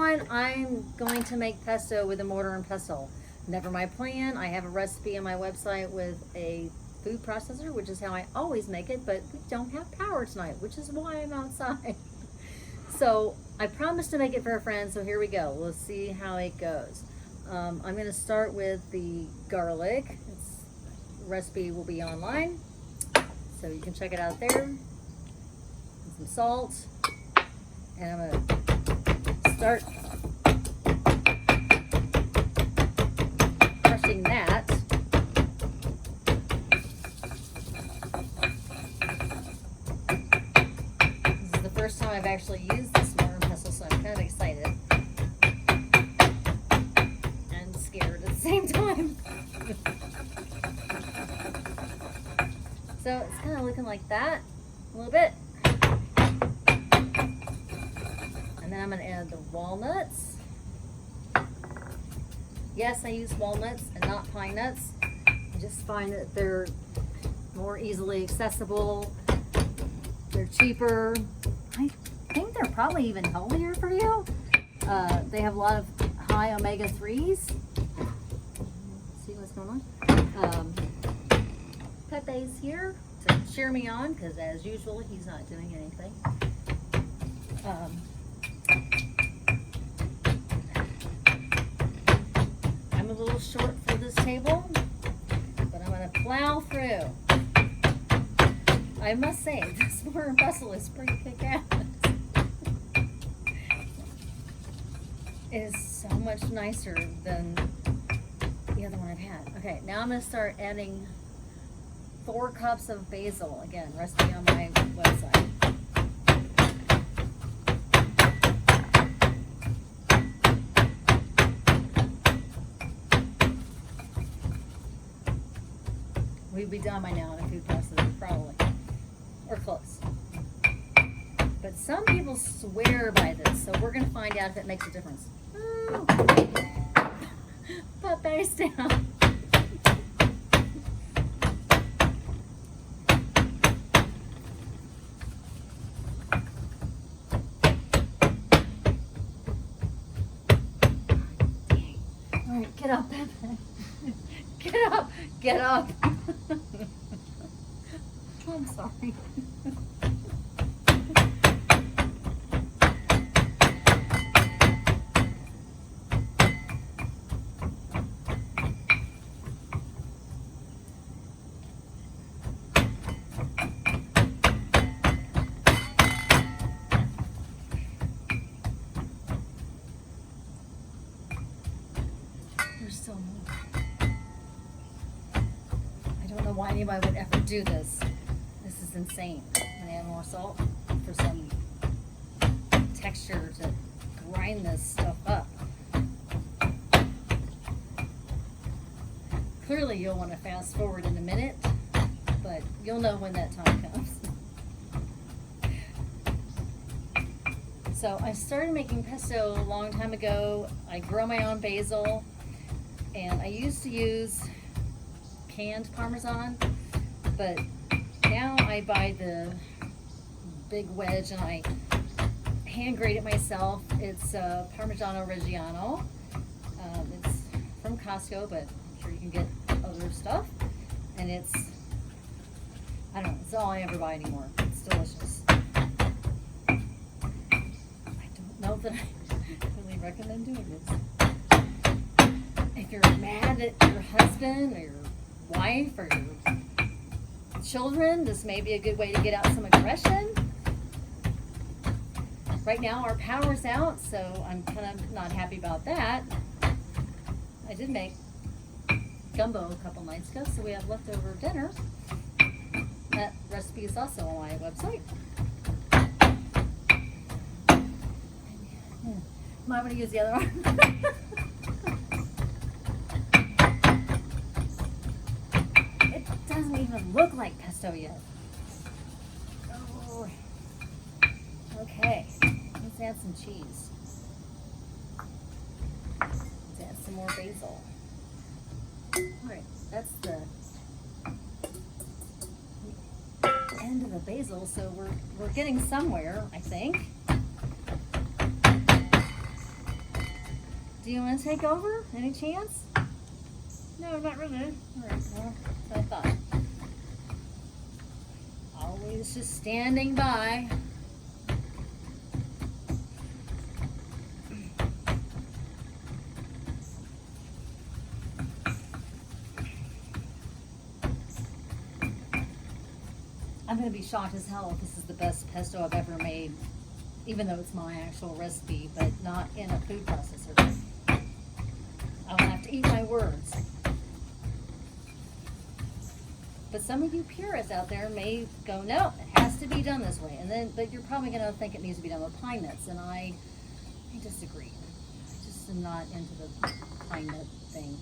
one, I'm going to make pesto with a mortar and pestle. Never my plan. I have a recipe on my website with a food processor, which is how I always make it, but we don't have power tonight, which is why I'm outside. So I promised to make it for a friend, so here we go. Let's see how it goes. I'm going to start with the garlic. Recipe will be online, so you can check it out there. And some salt, and I'm going to start crushing that. This is the first time I've actually used this mortar and pestle, so I'm kind of excited and scared at the same time. So it's kind of looking like that a little bit. And then I'm going to add the walnuts. Yes, I use walnuts and not pine nuts. I just find that they're more easily accessible. They're cheaper. I think they're probably even healthier for you. They have a lot of high omega-3s. See what's going on? Pepe's here to cheer me on because, as usual, he's not doing anything. I'm a little short for this table, but I'm going to plow through. I must say, this mortar and pestle is pretty kick-ass. It is so much nicer than the other one I've had. Okay, now I'm going to start adding 4 cups of basil. Again, recipe on my website. We'd be done by now in a food processor, probably. Or close. But some people swear by this, so we're going to find out if it makes a difference. Oh. Put base down. Alright, get up, Pepe. Get up. Get up. I'm sorry. There's still more. I don't know why anybody would ever do this. This is insane. I'm gonna add more salt for some texture to grind this stuff up. Clearly you'll want to fast forward in a minute, but you'll know when that time comes. So I started making pesto a long time ago. I grow my own basil, and I used to use canned Parmesan, but now I buy the big wedge and I hand grate it myself. It's Parmigiano Reggiano. It's from Costco, but I'm sure you can get other stuff. And it's, I don't know, it's all I ever buy anymore. It's delicious. I don't know that I really recommend doing this. If you're mad at your husband or your wife or your children, this may be a good way to get out some aggression. Right now our power's out, so I'm kind of not happy about that. I did make gumbo a couple nights ago, so we have leftover dinner. That recipe is also on my website. Might want to use the other one. Doesn't even look like pesto yet. Oh. Okay, let's add some cheese. Let's add some more basil. Alright, that's the end of the basil, so we're getting somewhere, I think. Do you want to take over? Any chance? No, not really. All right, well, that's what I thought. Always just standing by. I'm going to be shocked as hell if this is the best pesto I've ever made, even though it's my actual recipe, but not in a food processor. I'll have to eat my words. But some of you purists out there may go, no, it has to be done this way. And then, but you're probably going to think it needs to be done with pine nuts, and I disagree. I just am not into the pine nut thing.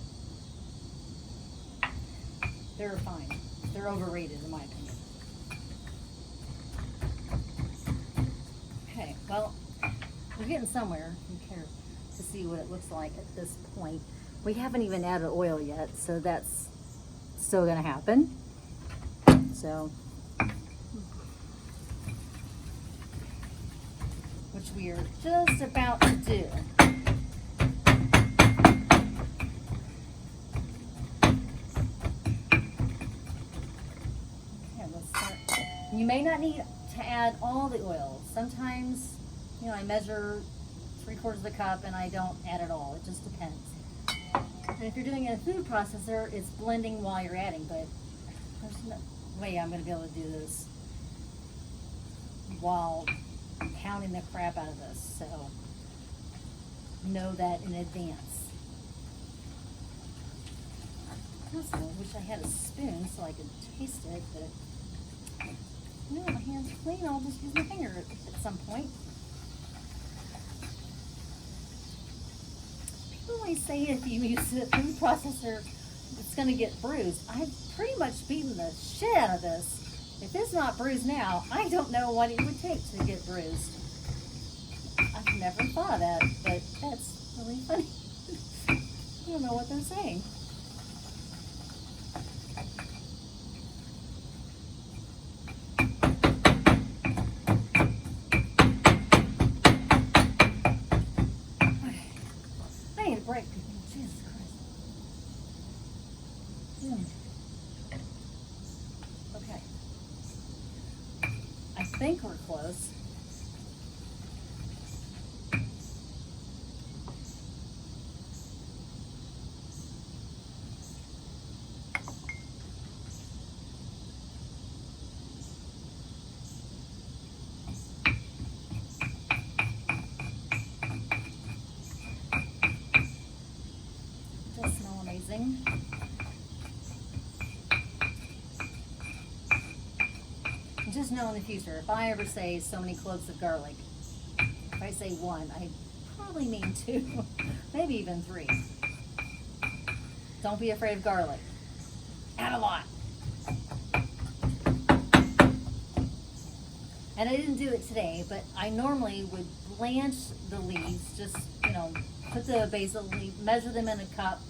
They're fine. They're overrated in my opinion. Okay, well, we're getting somewhere. You care to see what it looks like at this point. We haven't even added oil yet, so that's still going to happen. So, which we are just about to do. Okay, let's start. You may not need to add all the oil. Sometimes, you know, I measure 3/4 of the cup and I don't add it all. It just depends. And if you're doing it in a food processor, it's blending while you're adding, but there's no way I'm going to be able to do this while pounding the crap out of this, so know that in advance. Also, I wish I had a spoon so I could taste it, but no, my hands are clean. I'll just use my finger at some point. People always say if you use a food processor, it's going to get bruised. I've pretty much beaten the shit out of this. If it's not bruised now, I don't know what it would take to get bruised. I've never thought of that, but that's really funny. I don't know what they're saying. I need a break. Jesus Christ. Okay. I think we're close. It does smell amazing. Just know in the future, if I ever say so many cloves of garlic, if I say 1, I probably mean 2, maybe even 3. Don't be afraid of garlic. Add a lot. And I didn't do it today, but I normally would blanch the leaves, just, you know, put the basil leaf, measure them in a cup.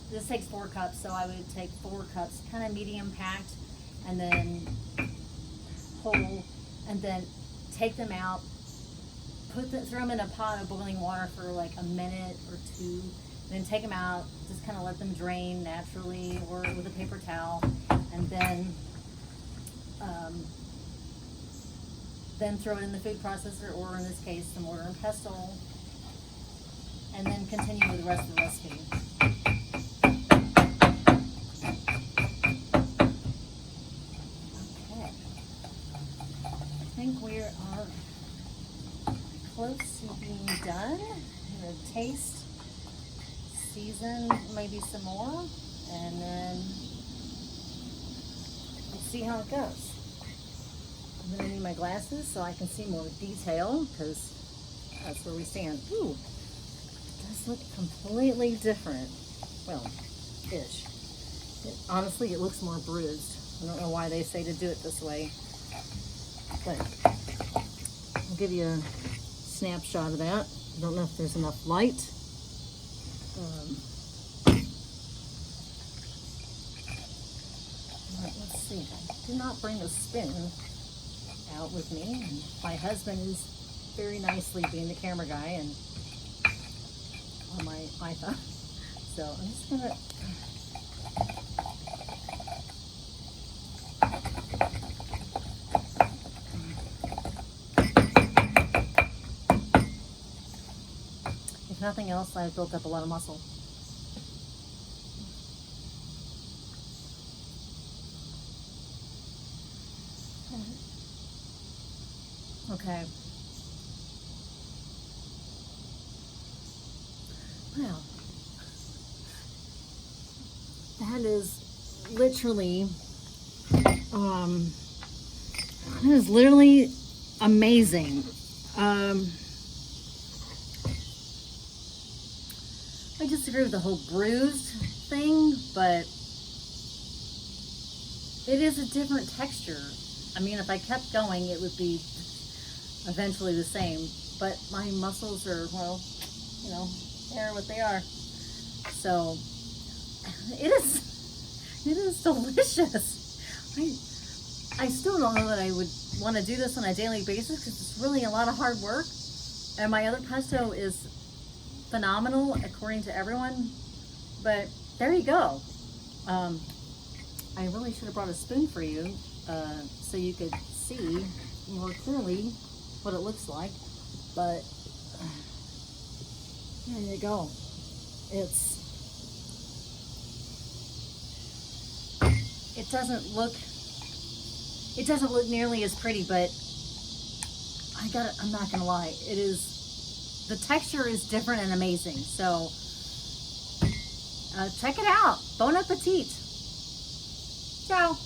This takes 4 cups, so I would take 4 cups, kind of medium packed, and then whole, and then take them out, throw them in a pot of boiling water for like a minute or 2, and then take them out, just kind of let them drain naturally or with a paper towel, and then throw it in the food processor, or in this case the mortar and pestle, and then continue with the rest of the recipe. I think we are close to being done. I'm going to taste, season maybe some more, and then we'll see how it goes. I'm going to need my glasses so I can see more detail, because that's where we stand. Ooh, it does look completely different. Well, ish. Honestly, it looks more bruised. I don't know why they say to do it this way. But I'll give you a snapshot of that. I don't know if there's enough light. Let's see. I did not bring a spoon out with me. And my husband is very nicely being the camera guy, and on my iPhone. So I'm just gonna. If nothing else, I've built up a lot of muscle. Okay. Wow. That is literally, amazing. I disagree with the whole bruised thing, but it is a different texture. I mean, if I kept going, it would be eventually the same, but my muscles are, well, you know, they're what they are. So it is delicious. I still don't know that I would want to do this on a daily basis because it's really a lot of hard work. And my other pesto is phenomenal according to everyone, but there you go. I really should have brought a spoon for you so you could see more clearly what it looks like, but there you go. It doesn't look nearly as pretty, but I'm not gonna lie, the texture is different and amazing. So check it out. Bon appetit. Ciao.